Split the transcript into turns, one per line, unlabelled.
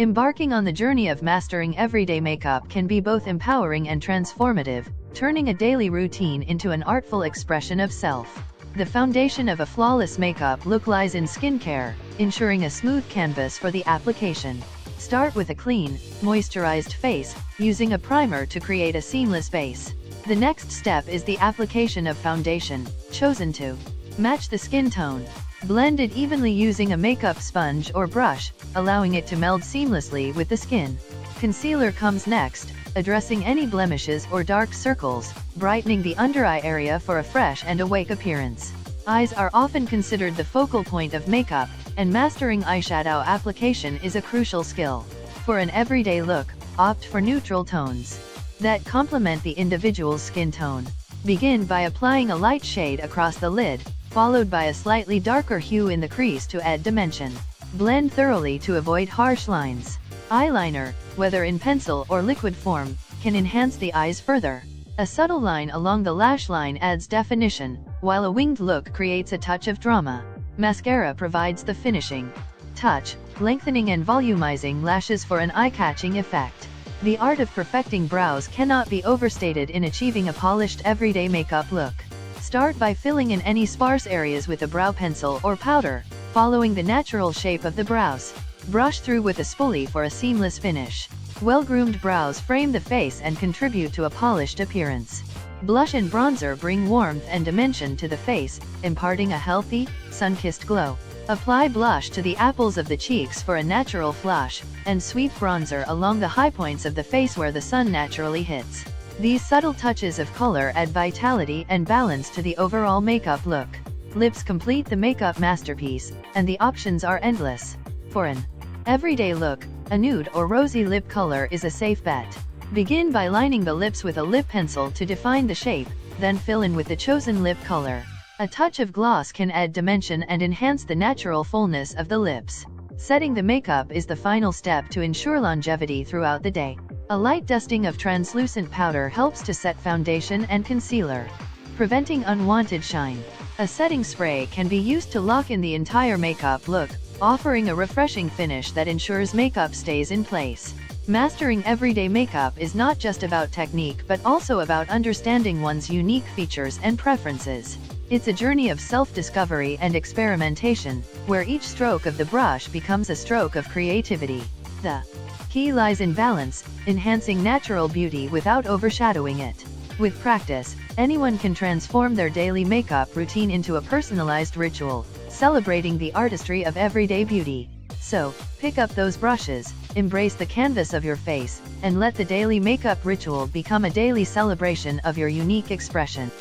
Embarking on the journey of mastering everyday makeup can be both empowering and transformative, turning a daily routine into an artful expression of self. The foundation of a flawless makeup look lies in skincare, ensuring a smooth canvas for the application. Start with a clean, moisturized face, using a primer to create a seamless base. The next step is the application of foundation, chosen to match the skin tone. Blend it evenly using a makeup sponge or brush, allowing it to meld seamlessly with the skin. Concealer comes next, addressing any blemishes or dark circles, brightening the under-eye area for a fresh and awake appearance. Eyes are often considered the focal point of makeup, and mastering eyeshadow application is a crucial skill. For an everyday look, opt for neutral tones that complement the individual's skin tone. Begin by applying a light shade across the lid, followed by a slightly darker hue in the crease to add dimension. Blend thoroughly to avoid harsh lines. Eyeliner, whether in pencil or liquid form, can enhance the eyes further. A subtle line along the lash line adds definition, while a winged look creates a touch of drama. Mascara provides the finishing touch, lengthening and volumizing lashes for an eye-catching effect. The art of perfecting brows cannot be overstated in achieving a polished everyday makeup look. Start by filling in any sparse areas with a brow pencil or powder, following the natural shape of the brows. Brush through with a spoolie for a seamless finish. Well-groomed brows frame the face and contribute to a polished appearance. Blush and bronzer bring warmth and dimension to the face, imparting a healthy, sun-kissed glow. Apply blush to the apples of the cheeks for a natural flush, and sweep bronzer along the high points of the face where the sun naturally hits. These subtle touches of color add vitality and balance to the overall makeup look. Lips complete the makeup masterpiece, and the options are endless. For an everyday look, a nude or rosy lip color is a safe bet. Begin by lining the lips with a lip pencil to define the shape, then fill in with the chosen lip color. A touch of gloss can add dimension and enhance the natural fullness of the lips. Setting the makeup is the final step to ensure longevity throughout the day. A light dusting of translucent powder helps to set foundation and concealer, preventing unwanted shine. A setting spray can be used to lock in the entire makeup look, offering a refreshing finish that ensures makeup stays in place. Mastering everyday makeup is not just about technique but also about understanding one's unique features and preferences. It's a journey of self-discovery and experimentation, where each stroke of the brush becomes a stroke of creativity. The key lies in balance, enhancing natural beauty without overshadowing it. With practice, anyone can transform their daily makeup routine into a personalized ritual, celebrating the artistry of everyday beauty. So, pick up those brushes, embrace the canvas of your face, and let the daily makeup ritual become a daily celebration of your unique expression.